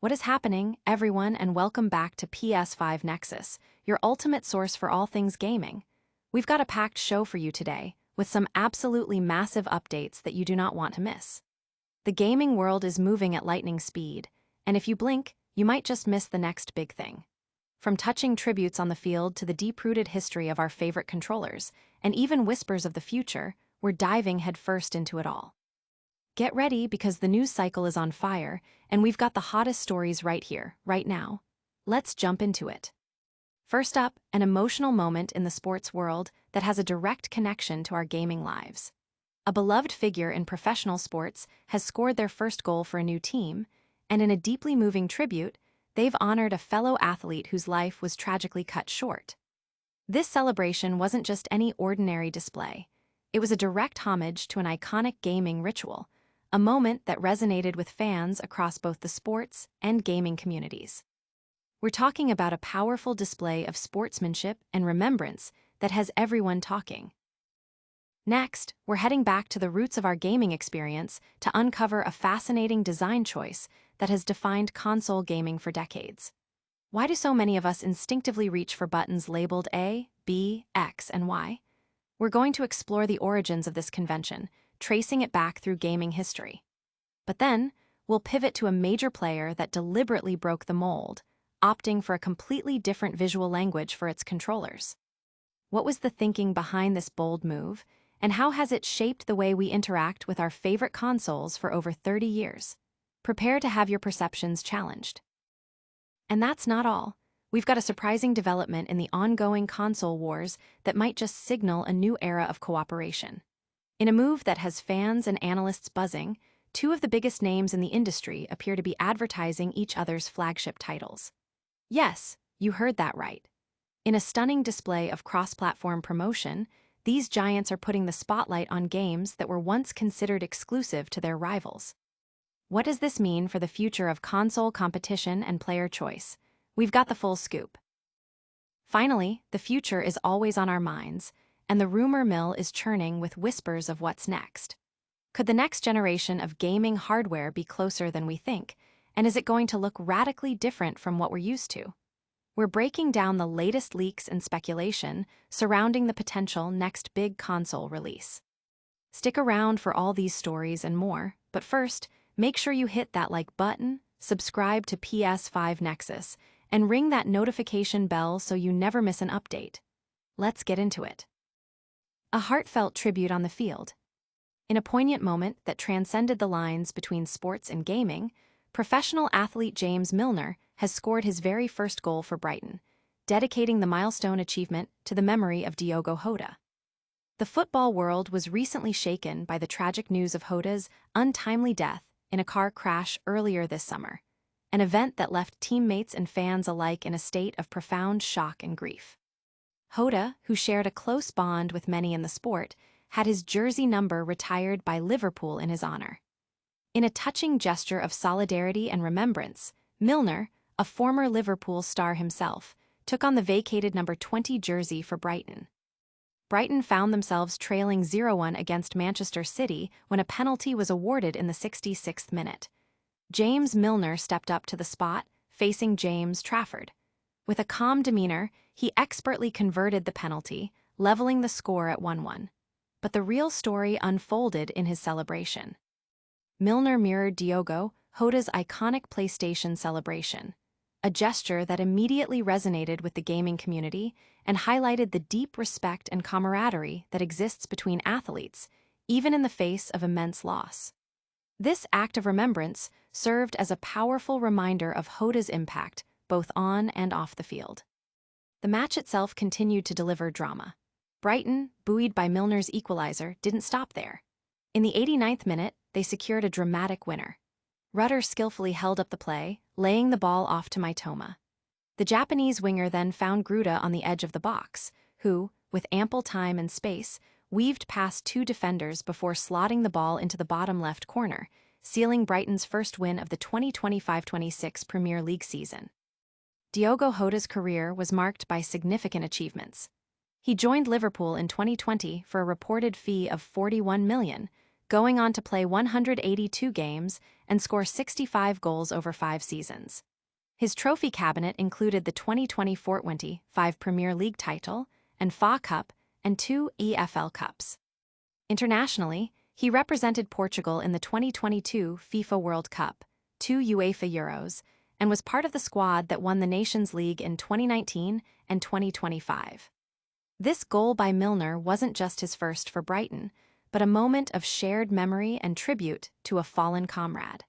What is happening, everyone, and welcome back to PS5 Nexus, your ultimate source for all things gaming. We've got a packed show for you today, with some absolutely massive updates that you do not want to miss. The gaming world is moving at lightning speed, and if you blink, you might just miss the next big thing. From touching tributes on the field to the deep-rooted history of our favorite controllers, and even whispers of the future, we're diving headfirst into it all. Get ready because the news cycle is on fire, and we've got the hottest stories right here, right now. Let's jump into it. First up, an emotional moment in the sports world that has a direct connection to our gaming lives. A beloved figure in professional sports has scored their first goal for a new team, and in a deeply moving tribute, they've honored a fellow athlete whose life was tragically cut short. This celebration wasn't just any ordinary display. It was a direct homage to an iconic gaming ritual, a moment that resonated with fans across both the sports and gaming communities. We're talking about a powerful display of sportsmanship and remembrance that has everyone talking. Next, we're heading back to the roots of our gaming experience to uncover a fascinating design choice that has defined console gaming for decades. Why do so many of us instinctively reach for buttons labeled A, B, X, and Y? We're going to explore the origins of this convention, tracing it back through gaming history. But then, we'll pivot to a major player that deliberately broke the mold, opting for a completely different visual language for its controllers. What was the thinking behind this bold move, and how has it shaped the way we interact with our favorite consoles for over 30 years? Prepare to have your perceptions challenged. And that's not all. We've got a surprising development in the ongoing console wars that might just signal a new era of cooperation. In a move that has fans and analysts buzzing, two of the biggest names in the industry appear to be advertising each other's flagship titles. Yes, you heard that right. In a stunning display of cross-platform promotion, these giants are putting the spotlight on games that were once considered exclusive to their rivals. What does this mean for the future of console competition and player choice? We've got the full scoop. Finally, the future is always on our minds, and the rumor mill is churning with whispers of what's next. Could the next generation of gaming hardware be closer than we think, and is it going to look radically different from what we're used to? We're breaking down the latest leaks and speculation surrounding the potential next big console release. Stick around for all these stories and more, but first, make sure you hit that like button, subscribe to PS5 Nexus, and ring that notification bell so you never miss an update. Let's get into it. A heartfelt tribute on the field. In a poignant moment that transcended the lines between sports and gaming, professional athlete James Milner has scored his very first goal for Brighton, dedicating the milestone achievement to the memory of Diogo Jota. The football world was recently shaken by the tragic news of Jota's untimely death in a car crash earlier this summer, an event that left teammates and fans alike in a state of profound shock and grief. Jota, who shared a close bond with many in the sport, had his jersey number retired by Liverpool in his honor. In a touching gesture of solidarity and remembrance, Milner, a former Liverpool star himself, took on the vacated number 20 jersey for Brighton. Brighton found themselves trailing 0-1 against Manchester City when a penalty was awarded in the 66th minute. James Milner stepped up to the spot, facing James Trafford. With a calm demeanor, he expertly converted the penalty, leveling the score at 1-1. But the real story unfolded in his celebration. Milner mirrored Diogo Jota's iconic PlayStation celebration, a gesture that immediately resonated with the gaming community and highlighted the deep respect and camaraderie that exists between athletes, even in the face of immense loss. This act of remembrance served as a powerful reminder of Jota's impact, both on and off the field. The match itself continued to deliver drama. Brighton, buoyed by Milner's equalizer, didn't stop there. In the 89th minute, they secured a dramatic winner. Rutter skillfully held up the play, laying the ball off to Mitoma. The Japanese winger then found Gruda on the edge of the box, who, with ample time and space, weaved past two defenders before slotting the ball into the bottom left corner, sealing Brighton's first win of the 2025-26 Premier League season. Diogo Jota's career was marked by significant achievements. He joined Liverpool in 2020 for a reported fee of £41 million, going on to play 182 games and score 65 goals over 5 seasons. His trophy cabinet included the 2020 Fort25 Premier League title and FA Cup and 2 EFL Cups. Internationally, he represented Portugal in the 2022 FIFA World Cup, 2 UEFA Euros, and was part of the squad that won the Nations League in 2019 and 2025. This goal by Milner wasn't just his first for Brighton, but a moment of shared memory and tribute to a fallen comrade.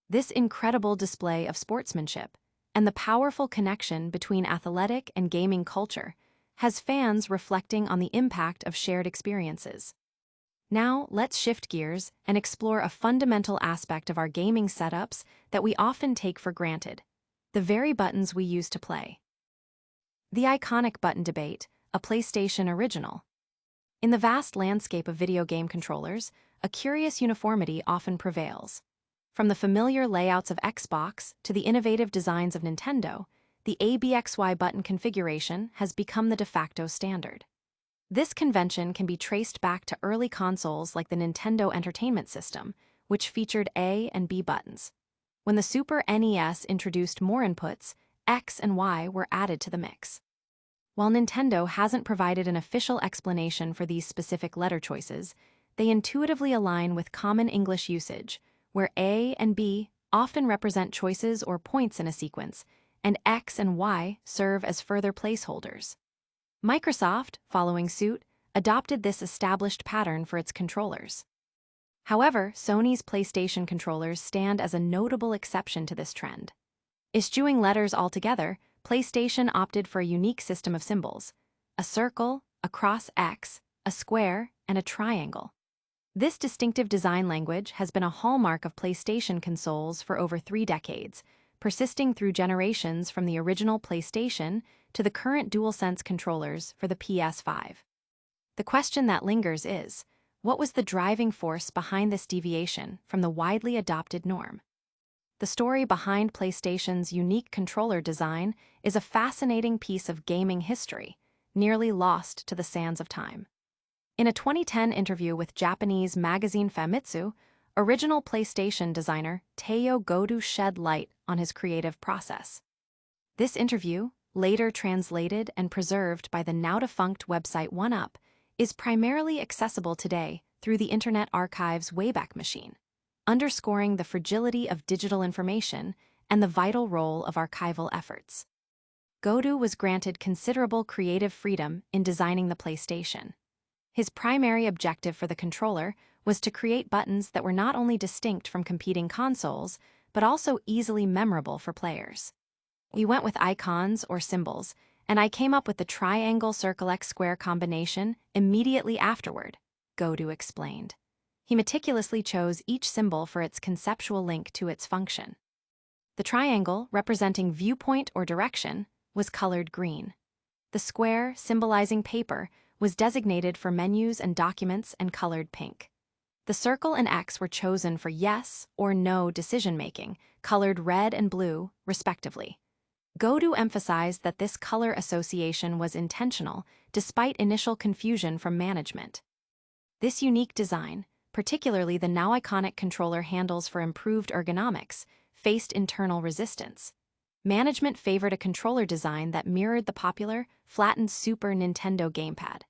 This incredible display of sportsmanship and the powerful connection between athletic and gaming culture has fans reflecting on the impact of shared experiences. Now, let's shift gears and explore a fundamental aspect of our gaming setups that we often take for granted: the very buttons we use to play. The iconic button debate, a PlayStation original. In the vast landscape of video game controllers, a curious uniformity often prevails. From the familiar layouts of Xbox to the innovative designs of Nintendo, the ABXY button configuration has become the de facto standard. This convention can be traced back to early consoles like the Nintendo Entertainment System, which featured A and B buttons. When the Super NES introduced more inputs, X and Y were added to the mix. While Nintendo hasn't provided an official explanation for these specific letter choices, they intuitively align with common English usage, where A and B often represent choices or points in a sequence, and X and Y serve as further placeholders. Microsoft, following suit, adopted this established pattern for its controllers. However, Sony's PlayStation controllers stand as a notable exception to this trend. Eschewing letters altogether, PlayStation opted for a unique system of symbols: a circle, a cross X, a square, and a triangle. This distinctive design language has been a hallmark of PlayStation consoles for over 3 decades, persisting through generations from the original PlayStation to the current DualSense controllers for the PS5. The question that lingers is, what was the driving force behind this deviation from the widely adopted norm? The story behind PlayStation's unique controller design is a fascinating piece of gaming history, nearly lost to the sands of time. In a 2010 interview with Japanese magazine Famitsu, original PlayStation designer Diogo Jota shed light on his creative process. This interview, later translated and preserved by the now-defunct website 1UP, is primarily accessible today through the Internet Archive's Wayback Machine, underscoring the fragility of digital information and the vital role of archival efforts. Jota was granted considerable creative freedom in designing the PlayStation. His primary objective for the controller was to create buttons that were not only distinct from competing consoles, but also easily memorable for players. We went with icons or symbols, and I came up with the triangle circle X square combination immediately afterward, Jota explained. He meticulously chose each symbol for its conceptual link to its function. The triangle, representing viewpoint or direction, was colored green. The square, symbolizing paper, was designated for menus and documents and colored pink. The circle and X were chosen for yes or no decision-making, colored red and blue, respectively. Jota emphasized that this color association was intentional, despite initial confusion from management. This unique design, particularly the now iconic controller handles for improved ergonomics, faced internal resistance. Management favored a controller design that mirrored the popular, flattened Super Nintendo gamepad.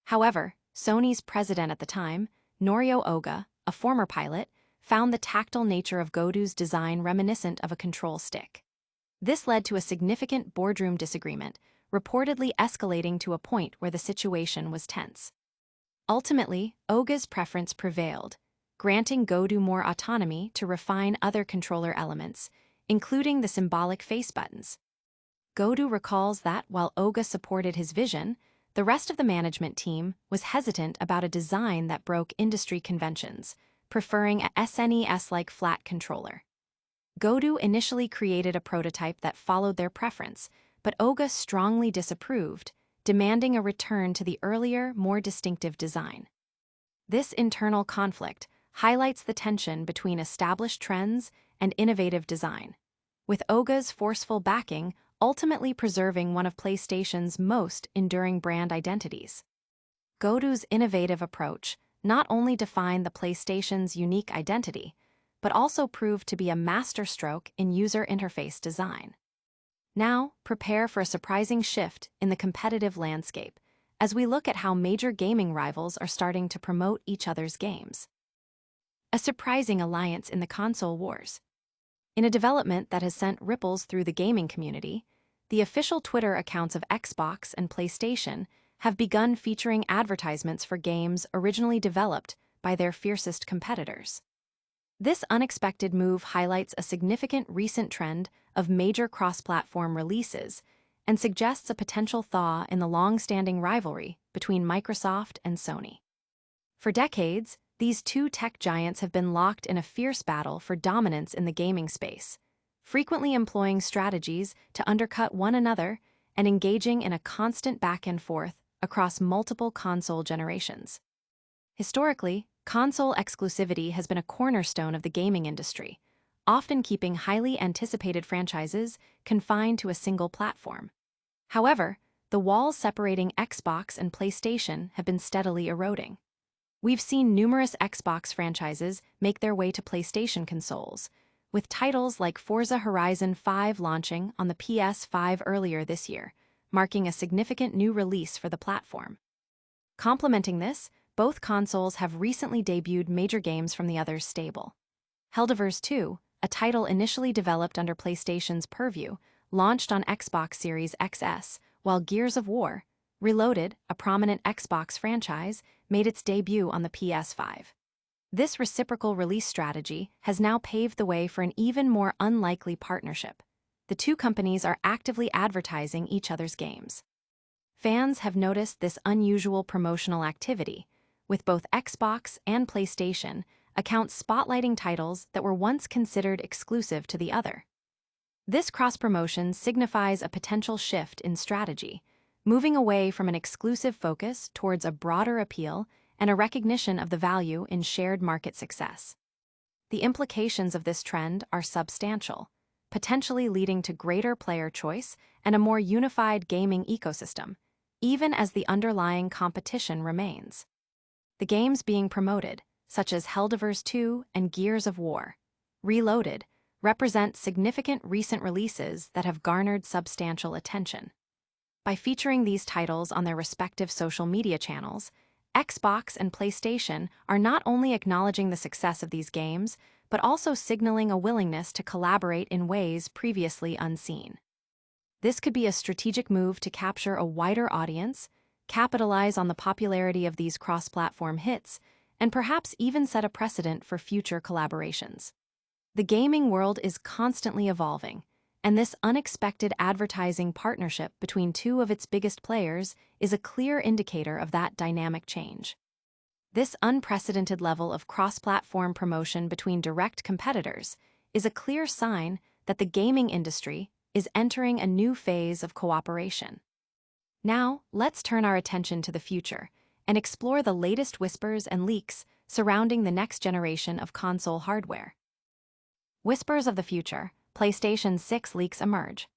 However, Sony's president at the time, Norio Oga, a former pilot, found the tactile nature of Jota's design reminiscent of a control stick. This led to a significant boardroom disagreement, reportedly escalating to a point where the situation was tense. Ultimately, Oga's preference prevailed, granting Jota more autonomy to refine other controller elements, including the symbolic face buttons. Jota recalls that while Oga supported his vision, the rest of the management team was hesitant about a design that broke industry conventions, preferring a SNES-like flat controller. Jota initially created a prototype that followed their preference, but Oga strongly disapproved, demanding a return to the earlier, more distinctive design. This internal conflict highlights the tension between established trends and innovative design, with Oga's forceful backing ultimately preserving one of PlayStation's most enduring brand identities. Jota's innovative approach not only define the PlayStation's unique identity, but also proved to be a masterstroke in user interface design. Now, prepare for a surprising shift in the competitive landscape as we look at how major gaming rivals are starting to promote each other's games. A surprising alliance in the console wars. In a development that has sent ripples through the gaming community, the official Twitter accounts of Xbox and PlayStation have begun featuring advertisements for games originally developed by their fiercest competitors. This unexpected move highlights a significant recent trend of major cross-platform releases and suggests a potential thaw in the long-standing rivalry between Microsoft and Sony. For decades, these two tech giants have been locked in a fierce battle for dominance in the gaming space, frequently employing strategies to undercut one another and engaging in a constant back and forth across multiple console generations. Historically, console exclusivity has been a cornerstone of the gaming industry, often keeping highly anticipated franchises confined to a single platform. However, the walls separating Xbox and PlayStation have been steadily eroding. We've seen numerous Xbox franchises make their way to PlayStation consoles, with titles like Forza Horizon 5 launching on the PS5 earlier this year, marking a significant new release for the platform. Complementing this, both consoles have recently debuted major games from the other's stable. Helldivers 2, a title initially developed under PlayStation's purview, launched on Xbox Series XS, while Gears of War, Reloaded, a prominent Xbox franchise, made its debut on the PS5. This reciprocal release strategy has now paved the way for an even more unlikely partnership. The two companies are actively advertising each other's games. Fans have noticed this unusual promotional activity, with both Xbox and PlayStation accounts spotlighting titles that were once considered exclusive to the other. This cross-promotion signifies a potential shift in strategy, moving away from an exclusive focus towards a broader appeal and a recognition of the value in shared market success. The implications of this trend are substantial, potentially leading to greater player choice and a more unified gaming ecosystem, even as the underlying competition remains. The games being promoted, such as Helldivers 2 and Gears of War, Reloaded, represent significant recent releases that have garnered substantial attention. By featuring these titles on their respective social media channels, Xbox and PlayStation are not only acknowledging the success of these games, but also signaling a willingness to collaborate in ways previously unseen. This could be a strategic move to capture a wider audience, capitalize on the popularity of these cross-platform hits, and perhaps even set a precedent for future collaborations. The gaming world is constantly evolving, and this unexpected advertising partnership between two of its biggest players is a clear indicator of that dynamic change. This unprecedented level of cross-platform promotion between direct competitors is a clear sign that the gaming industry is entering a new phase of cooperation. Now, let's turn our attention to the future and explore the latest whispers and leaks surrounding the next generation of console hardware. Whispers of the future, PlayStation 6 leaks emerge.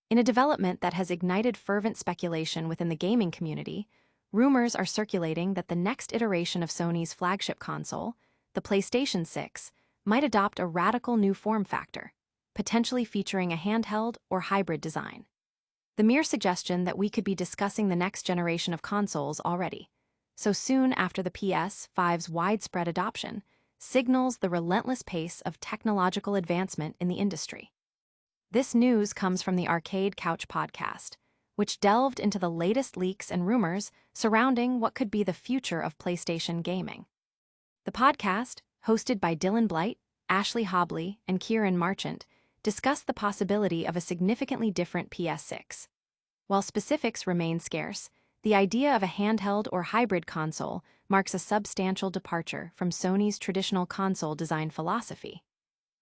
In a development that has ignited fervent speculation within the gaming community, rumors are circulating that the next iteration of Sony's flagship console, the PlayStation 6, might adopt a radical new form factor, potentially featuring a handheld or hybrid design. The mere suggestion that we could be discussing the next generation of consoles already, so soon after the PS5's widespread adoption, signals the relentless pace of technological advancement in the industry. This news comes from the Arcade Couch podcast, which delved into the latest leaks and rumors surrounding what could be the future of PlayStation gaming. The podcast, hosted by Dylan Blight, Ashley Hobley, and Kieran Marchant, discussed the possibility of a significantly different PS6. While specifics remain scarce, the idea of a handheld or hybrid console marks a substantial departure from Sony's traditional console design philosophy.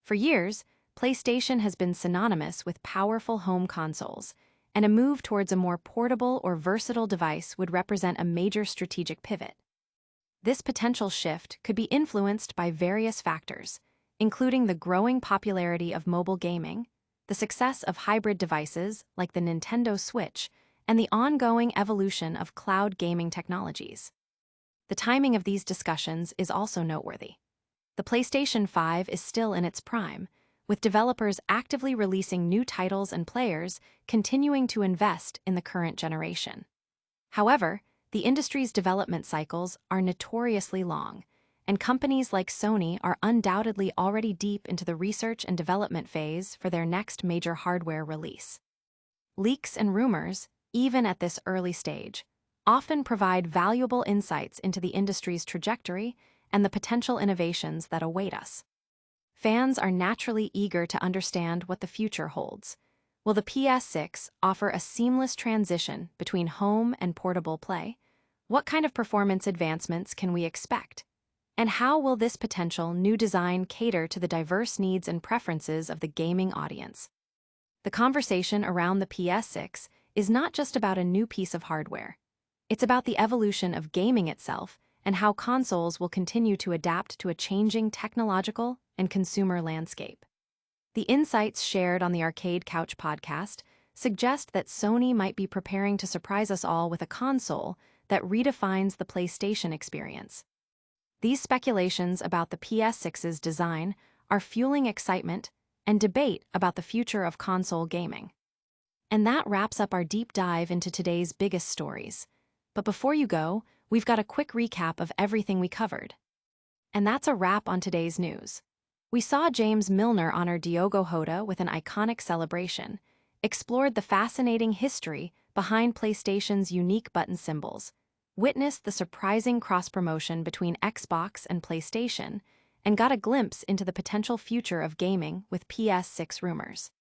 For years, PlayStation has been synonymous with powerful home consoles, and a move towards a more portable or versatile device would represent a major strategic pivot. This potential shift could be influenced by various factors, including the growing popularity of mobile gaming, the success of hybrid devices like the Nintendo Switch, and the ongoing evolution of cloud gaming technologies. The timing of these discussions is also noteworthy. The PlayStation 5 is still in its prime, with developers actively releasing new titles and players continuing to invest in the current generation. However, the industry's development cycles are notoriously long, and companies like Sony are undoubtedly already deep into the research and development phase for their next major hardware release. Leaks and rumors, even at this early stage, often provide valuable insights into the industry's trajectory and the potential innovations that await us. Fans are naturally eager to understand what the future holds. Will the PS6 offer a seamless transition between home and portable play? What kind of performance advancements can we expect? And how will this potential new design cater to the diverse needs and preferences of the gaming audience? The conversation around the PS6 is not just about a new piece of hardware. It's about the evolution of gaming itself and how consoles will continue to adapt to a changing technological and consumer landscape. The insights shared on the Arcade Couch podcast suggest that Sony might be preparing to surprise us all with a console that redefines the PlayStation experience. These speculations about the PS6's design are fueling excitement and debate about the future of console gaming. And that wraps up our deep dive into today's biggest stories. But before you go, we've got a quick recap of everything we covered. And that's a wrap on today's news. We saw James Milner honor Diogo Jota with an iconic celebration, explored the fascinating history behind PlayStation's unique button symbols, witnessed the surprising cross-promotion between Xbox and PlayStation, and got a glimpse into the potential future of gaming with PS6 rumors.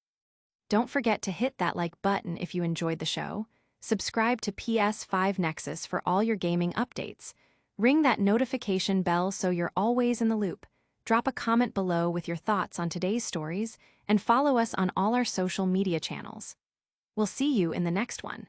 Don't forget to hit that like button if you enjoyed the show, subscribe to PS5 Nexus for all your gaming updates, ring that notification bell so you're always in the loop, drop a comment below with your thoughts on today's stories, and follow us on all our social media channels. We'll see you in the next one.